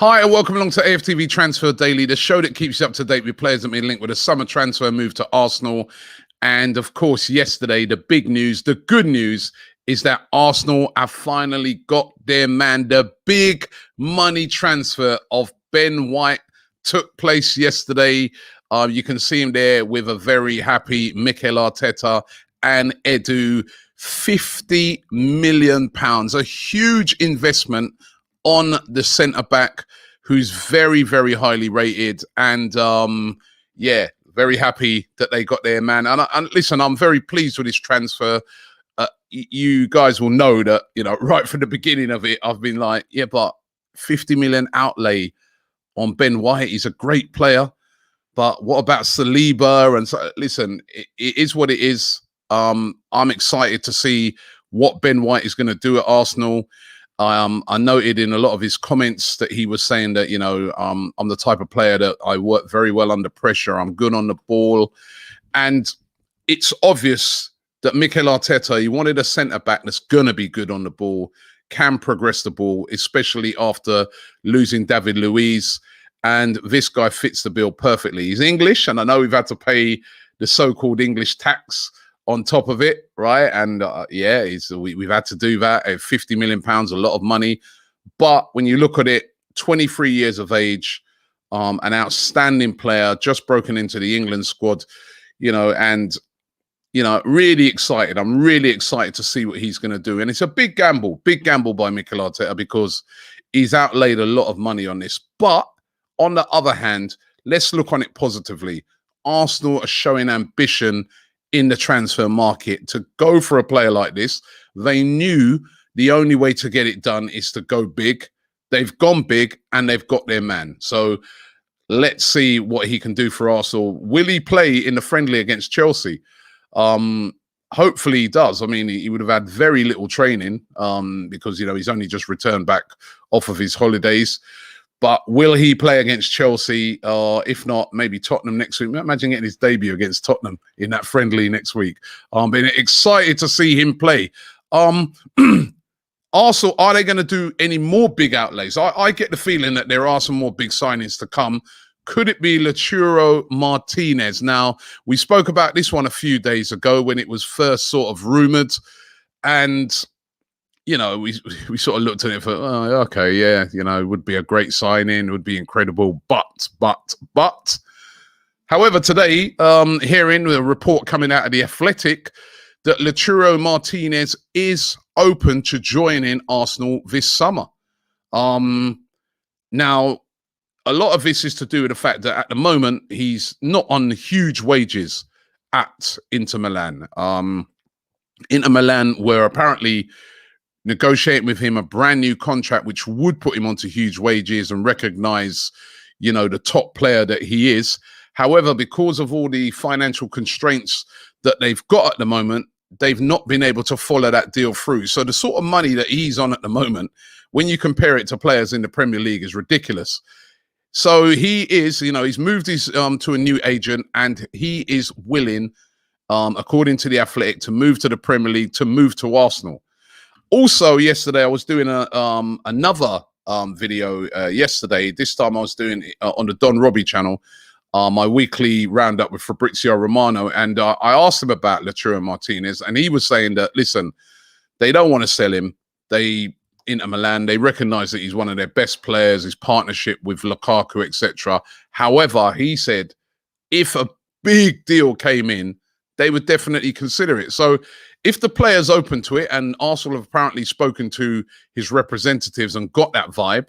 Hi, and welcome along to AFTV Transfer Daily, the show that keeps you up to date with players that have been linked with a summer transfer move to Arsenal. And of course, yesterday, the big news, the good news is that Arsenal have finally got their man. The big money transfer of Ben White took place yesterday. You can see him there with a very happy Mikel Arteta and Edu. £50 million, a huge investment on the centre-back who's very, very highly rated. And, very happy that they got their man. And listen, I'm very pleased with this transfer. You guys will know that, right from the beginning of it, I've been like, yeah, but 50 million outlay on Ben White. He's a great player. But what about Saliba? And so, listen, it is what it is. I'm excited to see what Ben White is going to do at Arsenal. I noted in a lot of his comments that he was saying that, I'm the type of player that I work very well under pressure. I'm good on the ball. And it's obvious that Mikel Arteta, he wanted a centre-back that's going to be good on the ball, can progress the ball, especially after losing David Luiz. And this guy fits the bill perfectly. He's English, and I know we've had to pay the so-called English tax on top of it, right? And we've had to do that at £50 million, a lot of money. But when you look at it, 23 years of age, an outstanding player, just broken into the England squad, really excited. I'm really excited to see what he's going to do. And it's a big gamble by Mikel Arteta because he's outlaid a lot of money on this. But on the other hand, let's look on it positively. Arsenal are showing ambition in the transfer market to go for a player like this. They knew the only way to get it done is to go big. They've gone big and they've got their man. So let's see what he can do for Arsenal. Will he play in the friendly against Chelsea? Hopefully he does. I mean, he would have had very little training because, he's only just returned back off of his holidays. But will he play against Chelsea? If not, maybe Tottenham next week. Imagine getting his debut against Tottenham in that friendly next week. Been excited to see him play. Arsenal, are they going to do any more big outlays? I get the feeling that there are some more big signings to come. Could it be Lautaro Martínez? Now, we spoke about this one a few days ago when it was first sort of rumoured. And we sort of looked at it for, it would be a great signing, it would be incredible. But, however, today, hearing the report coming out of The Athletic that Lautaro Martínez is open to joining Arsenal this summer. Now, a lot of this is to do with the fact that at the moment, he's not on huge wages at Inter Milan. Inter Milan were apparently negotiating with him a brand new contract, which would put him onto huge wages and recognize, the top player that he is. However, because of all the financial constraints that they've got at the moment, they've not been able to follow that deal through. So the sort of money that he's on at the moment, when you compare it to players in the Premier League, is ridiculous. So he is, he's moved his to a new agent, and he is willing, according to The Athletic, to move to the Premier League, to move to Arsenal. Also, yesterday, I was doing another video yesterday. This time I was doing it on the Don Robbie channel, my weekly roundup with Fabrizio Romano. And I asked him about Lautaro Martínez, and he was saying that, listen, they don't want to sell him. Inter Milan, they recognize that he's one of their best players, his partnership with Lukaku, etc. However, he said if a big deal came in, they would definitely consider it. So if the player's open to it, and Arsenal have apparently spoken to his representatives and got that vibe,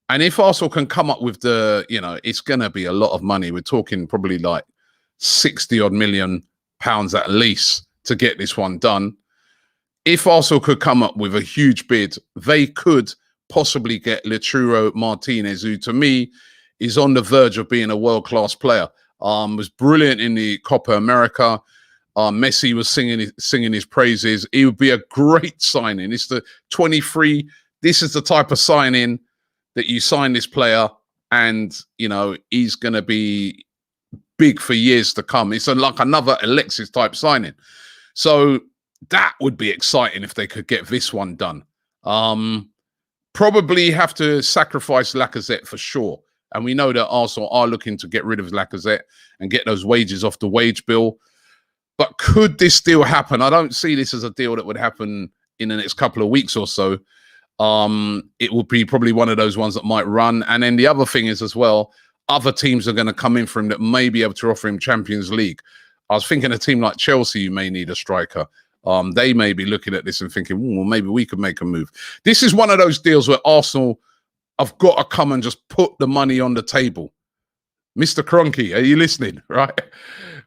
and if Arsenal can come up with it's going to be a lot of money. We're talking probably like 60 odd million pounds at least to get this one done. If Arsenal could come up with a huge bid, they could possibly get Lautaro Martínez, who to me is on the verge of being a world-class player. Was brilliant in the Copa America. Messi was singing his praises. He would be a great signing. It's the 23. This is the type of signing that you sign this player, and he's going to be big for years to come. It's like another Alexis type signing. So that would be exciting if they could get this one done. Probably have to sacrifice Lacazette for sure. And we know that Arsenal are looking to get rid of Lacazette and get those wages off the wage bill. But could this deal happen? I don't see this as a deal that would happen in the next couple of weeks or so. It will be probably one of those ones that might run. And then the other thing is as well, other teams are going to come in for him that may be able to offer him Champions League. I was thinking a team like Chelsea, you may need a striker. They may be looking at this and thinking, well, maybe we could make a move. This is one of those deals where Arsenal have got to come and just put the money on the table. Mr. Kroenke, are you listening? Right?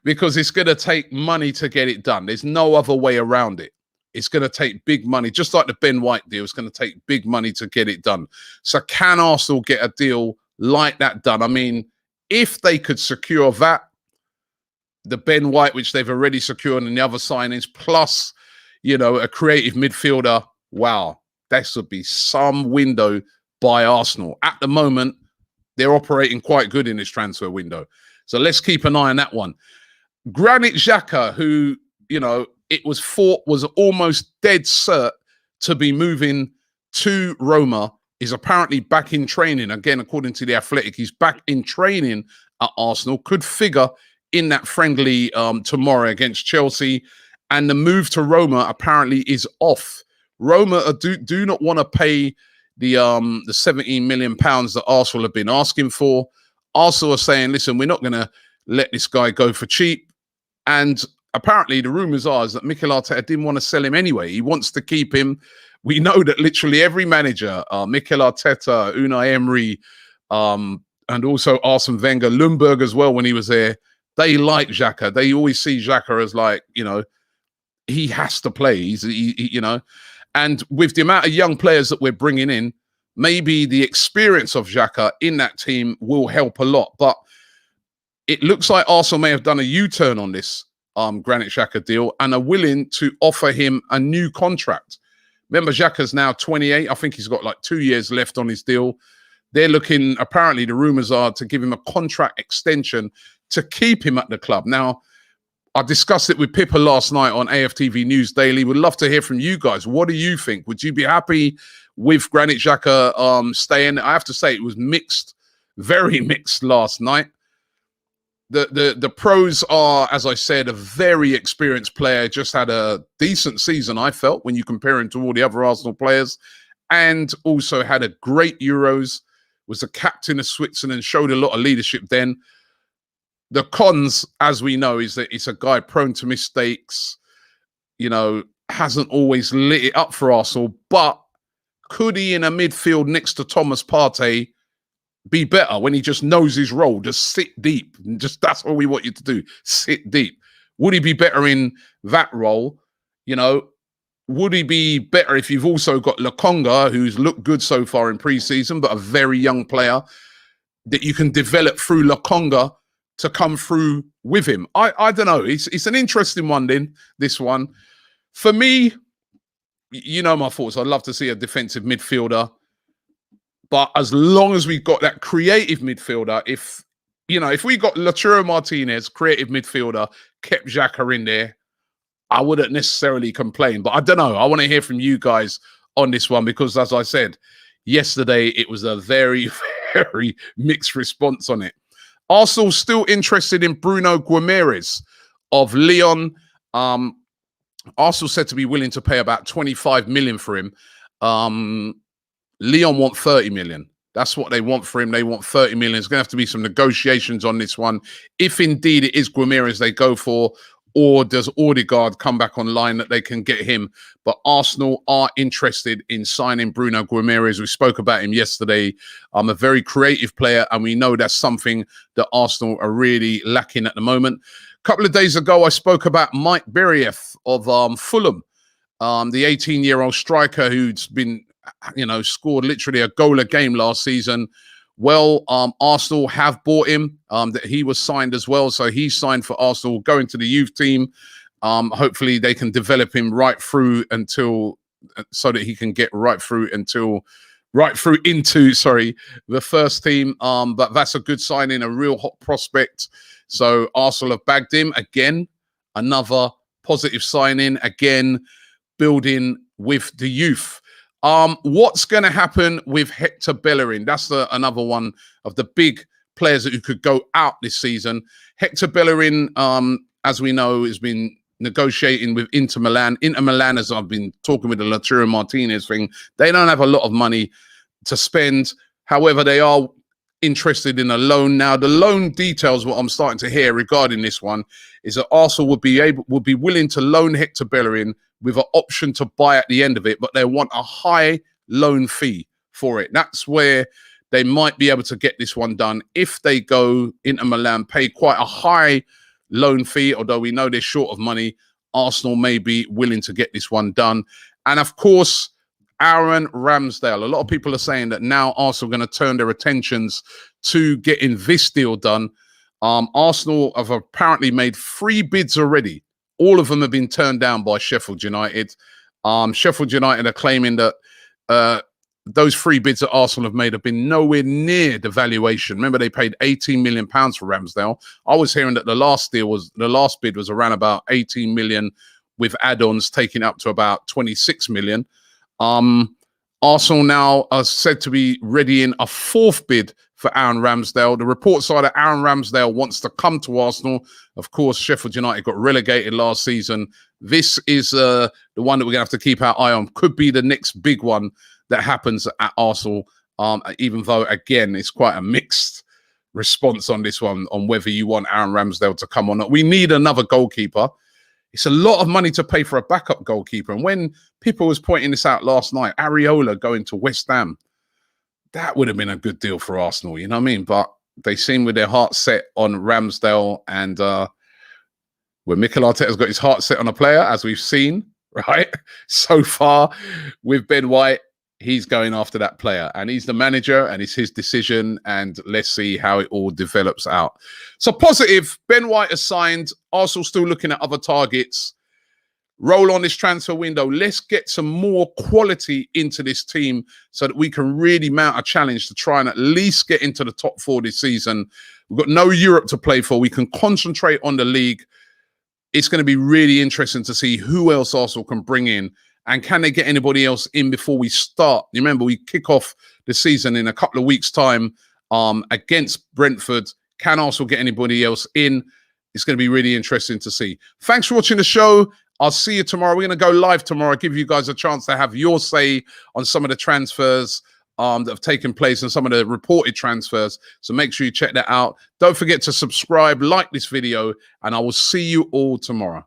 Because it's going to take money to get it done. There's no other way around it. It's going to take big money, just like the Ben White deal. It's going to take big money to get it done. So can Arsenal get a deal like that done? I mean, if they could secure that, the Ben White, which they've already secured, and the other signings, plus, you know, a creative midfielder, wow, that would be some window by Arsenal. At the moment, they're operating quite good in this transfer window. So let's keep an eye on that one. Granit Xhaka, who, you know, it was thought was almost dead cert to be moving to Roma, is apparently back in training. Again, according to The Athletic, he's back in training at Arsenal. Could figure in that friendly tomorrow against Chelsea. And the move to Roma apparently is off. Roma do not want to pay the 17 million pounds that Arsenal have been asking for. Arsenal are saying, listen, we're not going to let this guy go for cheap. And apparently the rumours are is that Mikel Arteta didn't want to sell him anyway. He wants to keep him. We know that literally every manager, Mikel Arteta, Unai Emery, and also Arsene Wenger, Lundberg as well when he was there, they like Xhaka. They always see Xhaka as like, you know, he has to play. You know, and with the amount of young players that we're bringing in, maybe the experience of Xhaka in that team will help a lot. But it looks like Arsenal may have done a U-turn on this Granit Xhaka deal and are willing to offer him a new contract. Remember, Xhaka's now 28. I think he's got like 2 years left on his deal. They're looking, apparently the rumours are, to give him a contract extension to keep him at the club. Now, I discussed it with Pippa last night on AFTV News Daily. Would love to hear from you guys. What do you think? Would you be happy with Granit Xhaka staying? I have to say it was mixed, very mixed last night. The pros are, as I said, a very experienced player. Just had a decent season, I felt, when you compare him to all the other Arsenal players. And also had a great Euros, was the captain of Switzerland, showed a lot of leadership then. The cons, as we know, is that it's a guy prone to mistakes, you know, hasn't always lit it up for Arsenal. But could he, in a midfield next to Thomas Partey, be better when he just knows his role? Just sit deep. Just that's all we want you to do. Sit deep. Would he be better in that role? You know, would he be better if you've also got Lokonga, who's looked good so far in pre-season, but a very young player that you can develop through Lokonga to come through with him? I don't know. It's an interesting one then, this one. For me, you know my thoughts. I'd love to see a defensive midfielder. But as long as we've got that creative midfielder, if we got Lautaro Martínez, creative midfielder, kept Xhaka in there, I wouldn't necessarily complain. But I don't know. I want to hear from you guys on this one because, as I said, yesterday it was a very, very mixed response on it. Arsenal still interested in Bruno Guimaraes of Lyon. Arsenal said to be willing to pay about 25 million for him. Lyon want 30 million. That's what they want for him. They want 30 million. There's going to have to be some negotiations on this one. If indeed it is Guimaraes they go for, or does Odegaard come back online that they can get him? But Arsenal are interested in signing Bruno Guimaraes. We spoke about him yesterday. A very creative player, and we know that's something that Arsenal are really lacking at the moment. A couple of days ago, I spoke about Mike Beriev of Fulham, the 18-year-old striker who's been, scored literally a goal a game last season. Well, Arsenal have bought him. That he was signed as well, so he's signed for Arsenal, going to the youth team. Hopefully, they can develop him right through so that he can get right through into the first team. But that's a good signing, a real hot prospect. So Arsenal have bagged him again. Another positive signing again, building with the youth. What's going to happen with Hector Bellerin? That's another one of the big players that you could go out this season. Hector Bellerin, as we know, has been negotiating with Inter Milan. Inter Milan, as I've been talking with the Lautaro Martínez thing, they don't have a lot of money to spend. However, they are interested in a loan. Now, the loan details, what I'm starting to hear regarding this one, is that Arsenal would be willing to loan Hector Bellerin with an option to buy at the end of it, but they want a high loan fee for it. That's where they might be able to get this one done if they go into Milan, pay quite a high loan fee, although we know they're short of money. Arsenal may be willing to get this one done. And of course, Aaron Ramsdale. A lot of people are saying that now Arsenal are going to turn their attentions to getting this deal done. Arsenal have apparently made 3 bids already. All of them have been turned down by Sheffield United. Sheffield United are claiming that those 3 bids that Arsenal have made have been nowhere near the valuation. Remember, they paid £18 million for Ramsdale. I was hearing that the last bid was around about 18 million with add-ons, taking up to about 26 million. Arsenal now are said to be readying a 4th bid for Aaron Ramsdale. The reports are that Aaron Ramsdale wants to come to Arsenal. Of course, Sheffield United got relegated last season. This is the one that we're going to have to keep our eye on. Could be the next big one that happens at Arsenal, even though, again, it's quite a mixed response on this one, on whether you want Aaron Ramsdale to come or not. We need another goalkeeper. It's a lot of money to pay for a backup goalkeeper. And when people was pointing this out last night, Areola going to West Ham, that would have been a good deal for Arsenal, you know what I mean? But they seem with their heart set on Ramsdale, and when Mikel Arteta's got his heart set on a player, as we've seen, right, so far with Ben White, he's going after that player, and he's the manager, and it's his decision, and let's see how it all develops out. So positive, Ben White has signed. Arsenal still looking at other targets. Roll on this transfer window. Let's get some more quality into this team so that we can really mount a challenge to try and at least get into the top 4 this season. We've got no Europe to play for. We can concentrate on the league. It's going to be really interesting to see who else Arsenal can bring in. And can they get anybody else in before we start? You remember, we kick off the season in a couple of weeks' time against Brentford. Can Arsenal get anybody else in? It's going to be really interesting to see. Thanks for watching the show. I'll see you tomorrow. We're going to go live tomorrow, give you guys a chance to have your say on some of the transfers that have taken place and some of the reported transfers. So make sure you check that out. Don't forget to subscribe, like this video, and I will see you all tomorrow.